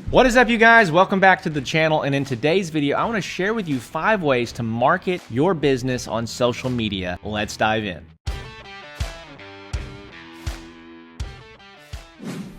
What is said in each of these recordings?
What is up, you guys? Welcome back to the channel, and in today's video I want to share with you 5 ways to market your business on social media. Let's dive in.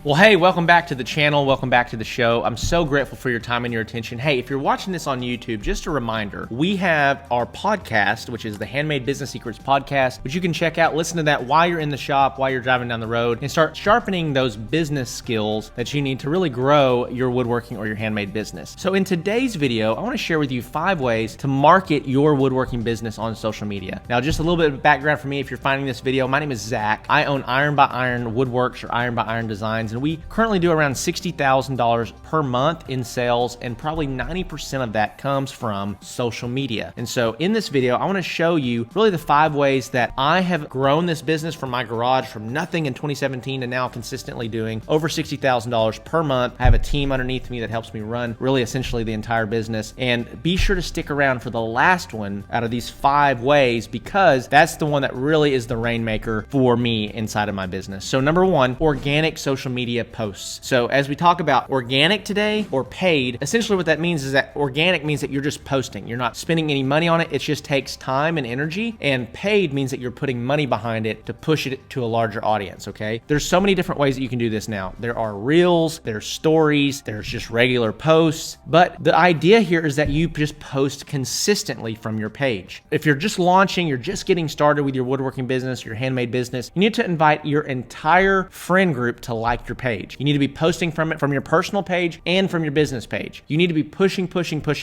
Well, hey, welcome back to the channel. Welcome back to the show. I'm so grateful for your time and your attention. Hey, if you're watching this on YouTube, just a reminder, we have our podcast, which is the Handmade Business Secrets podcast, which you can check out. Listen to that while you're in the shop, while you're driving down the road, and start sharpening those business skills that you need to really grow your woodworking or your handmade business. So in today's video, I want to share with you 5 ways to market your woodworking business on social media. Now, just a little bit of background for me if you're finding this video. My name is Zach. I own Iron by Iron Woodworks or Iron by Iron Designs, and we currently do around $60,000 per month in sales, and probably 90% of that comes from social media. And so in this video, I want to show you really the 5 ways that I have grown this business from my garage from nothing in 2017 to now consistently doing over $60,000 per month. I have a team underneath me that helps me run really essentially the entire business. And be sure to stick around for the last one out of these 5 ways, because that's the one that really is the rainmaker for me inside of my business. So number 1, organic social media posts. So as we talk about organic today or paid, essentially what that means is that organic means that you're just posting. You're not spending any money on it. It just takes time and energy. And paid means that you're putting money behind it to push it to a larger audience, okay? There's so many different ways that you can do this now. There are reels, there's stories, there's just regular posts. But the idea here is that you just post consistently from your page. If you're just launching, you're just getting started with your woodworking business, your handmade business, you need to invite your entire friend group to like your page. You need to be posting from it from your personal page and from your business page. You need to be pushing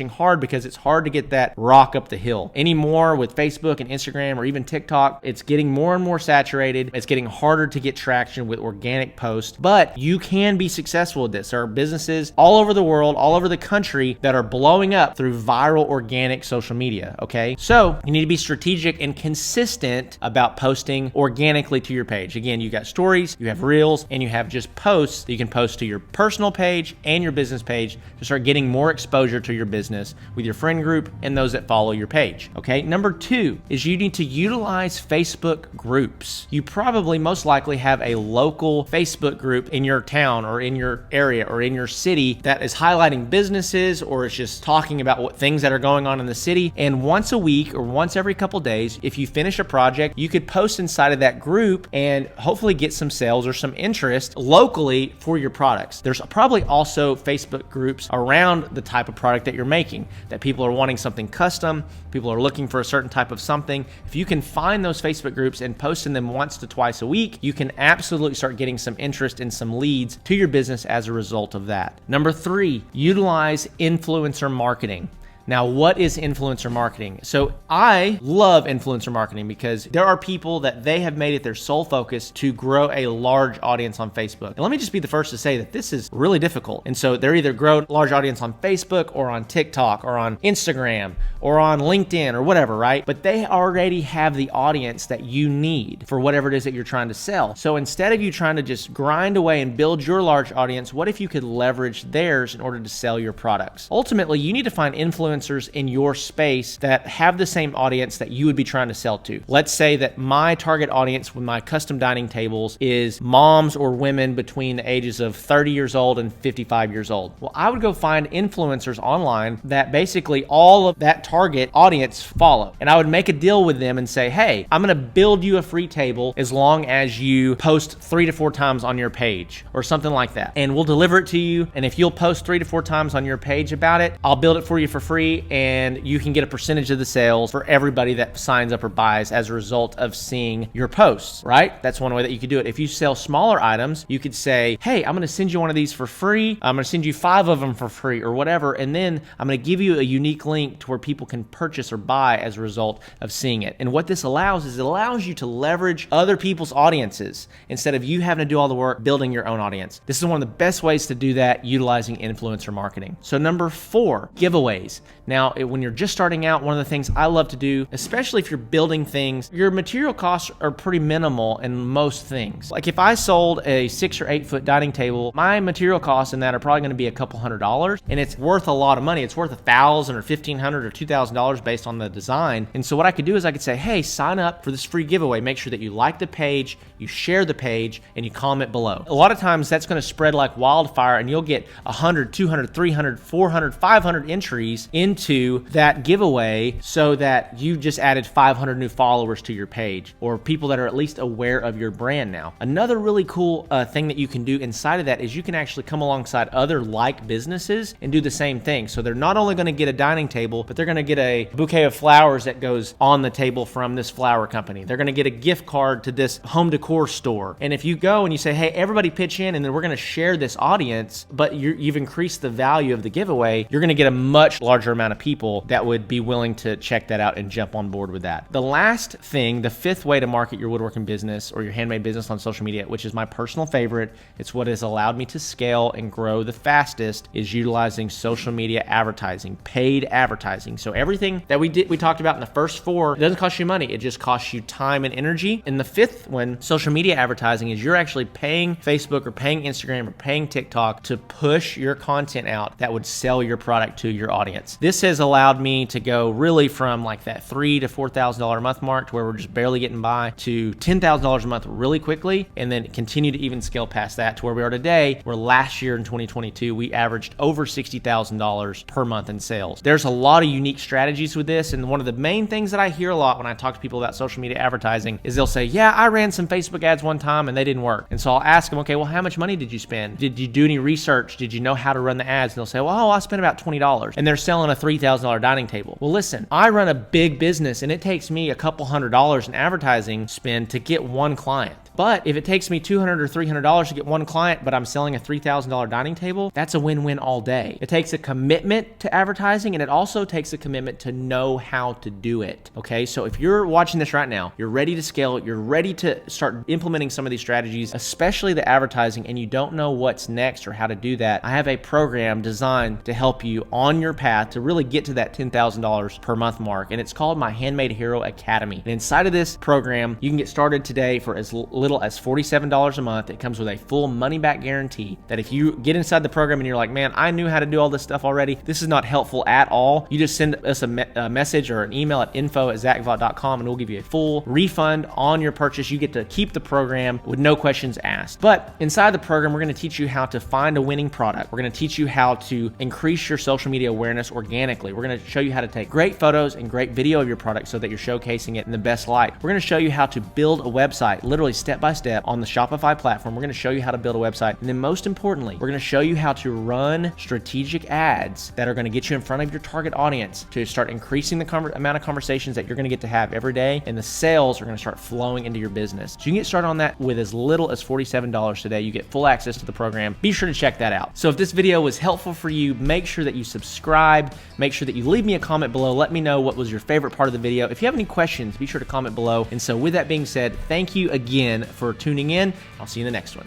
hard, because it's hard to get that rock up the hill. Anymore with Facebook and Instagram or even TikTok, it's getting more and more saturated. It's getting harder to get traction with organic posts, but you can be successful with this. There are businesses all over the world, all over the country that are blowing up through viral organic social media, okay? So you need to be strategic and consistent about posting organically to your page. Again, you got stories, you have reels, and you have just posts that you can post to your personal page and your business page to start getting more exposure to your business with your friend group and those that follow your page. Okay. Number 2 is you need to utilize Facebook groups. You probably most likely have a local Facebook group in your town or in your area or in your city that is highlighting businesses, or it's just talking about what things that are going on in the city. And once a week or once every couple days, if you finish a project, you could post inside of that group and hopefully get some sales or some interest locally for your products. There's probably also Facebook groups around the type of product that you're making, that people are wanting something custom, people are looking for a certain type of something. If you can find those Facebook groups and post in them once to twice a week, you can absolutely start getting some interest and some leads to your business as a result of that. Number 3, utilize influencer marketing. Now, what is influencer marketing? So I love influencer marketing because there are people that they have made it their sole focus to grow a large audience on Facebook. And let me just be the first to say that this is really difficult. And so they're either grow a large audience on Facebook or on TikTok or on Instagram or on LinkedIn or whatever, right? But they already have the audience that you need for whatever it is that you're trying to sell. So instead of you trying to just grind away and build your large audience, what if you could leverage theirs in order to sell your products? Ultimately, you need to find influencers in your space that have the same audience that you would be trying to sell to. Let's say that my target audience with my custom dining tables is moms or women between the ages of 30 years old and 55 years old. Well, I would go find influencers online that basically all of that target audience follow. And I would make a deal with them and say, hey, I'm going to build you a free table as long as you post 3 to 4 times on your page or something like that. And we'll deliver it to you. And if you'll post 3 to 4 times on your page about it, I'll build it for you for free. And you can get a percentage of the sales for everybody that signs up or buys as a result of seeing your posts, right? That's one way that you could do it. If you sell smaller items, you could say, hey, I'm going to send you one of these for free. I'm going to send you 5 of them for free or whatever. And then I'm going to give you a unique link to where people can purchase or buy as a result of seeing it. And what this allows is it allows you to leverage other people's audiences instead of you having to do all the work building your own audience. This is one of the best ways to do that, utilizing influencer marketing. So number 4, giveaways. Now, when you're just starting out, one of the things I love to do, especially if you're building things, your material costs are pretty minimal in most things. Like if I sold a 6 or 8 foot dining table, my material costs in that are probably going to be a couple $100, and it's worth a lot of money. It's worth $1,000 or $1,500 or $2,000 based on the design. And so what I could do is I could say, hey, sign up for this free giveaway. Make sure that you like the page, you share the page, and you comment below. A lot of times that's going to spread like wildfire, and you'll get 100, 200, 300, 400, 500 entries into that giveaway, so that you just added 500 new followers to your page, or people that are at least aware of your brand now. Another really cool thing that you can do inside of that is you can actually come alongside other like businesses and do the same thing. So they're not only going to get a dining table, but they're going to get a bouquet of flowers that goes on the table from this flower company. They're going to get a gift card to this home decor store. And if you go and you say, hey, everybody pitch in, and then we're going to share this audience, but you've increased the value of the giveaway, you're going to get a much larger amount of people that would be willing to check that out and jump on board with that. The last thing, the fifth way to market your woodworking business or your handmade business on social media, which is my personal favorite, it's what has allowed me to scale and grow the fastest, is utilizing social media advertising, paid advertising. So everything that we talked about in the first four, it doesn't cost you money. It just costs you time and energy. And the fifth one, social media advertising, is you're actually paying Facebook or paying Instagram or paying TikTok to push your content out that would sell your product to your audience. This has allowed me to go really from like that $3,000 to $4,000 a month mark, to where we're just barely getting by, to $10,000 a month really quickly, and then continue to even scale past that to where we are today, where last year in 2022, we averaged over $60,000 per month in sales. There's a lot of unique strategies with this, and one of the main things that I hear a lot when I talk to people about social media advertising is they'll say, yeah, I ran some Facebook ads one time and they didn't work. And so I'll ask them, okay, well, how much money did you spend? Did you do any research? Did you know how to run the ads? And they'll say, well, I spent about $20, and they're selling a $3,000 dining table. Well, listen, I run a big business, and it takes me a couple $100 in advertising spend to get one client. But if it takes me $200 or $300 to get one client, but I'm selling a $3,000 dining table, that's a win-win all day. It takes a commitment to advertising, and it also takes a commitment to know how to do it. Okay, so if you're watching this right now, you're ready to scale, you're ready to start implementing some of these strategies, especially the advertising, and you don't know what's next or how to do that, I have a program designed to help you on your path to really get to that $10,000 per month mark, and it's called my Handmade Hero Academy. And inside of this program, you can get started today for as little as $47 a month. It comes with a full money-back guarantee that if you get inside the program and you're like, man, I knew how to do all this stuff already, this is not helpful at all, you just send us a message or an email at info@zachvaught.com, and we'll give you a full refund on your purchase. You get to keep the program with no questions asked. But inside the program, we're going to teach you how to find a winning product. We're going to teach you how to increase your social media awareness organically. We're going to show you how to take great photos and great video of your product so that you're showcasing it in the best light. We're going to show you how to build a website, literally step by step on the Shopify platform. We're going to show you how to build a website. And then most importantly, we're going to show you how to run strategic ads that are going to get you in front of your target audience to start increasing the amount of conversations that you're going to get to have every day. And the sales are going to start flowing into your business. So you can get started on that with as little as $47 today. You get full access to the program. Be sure to check that out. So if this video was helpful for you, make sure that you subscribe. Make sure that you leave me a comment below. Let me know what was your favorite part of the video. If you have any questions, be sure to comment below. And so with that being said, thank you again for tuning in. I'll see you in the next one.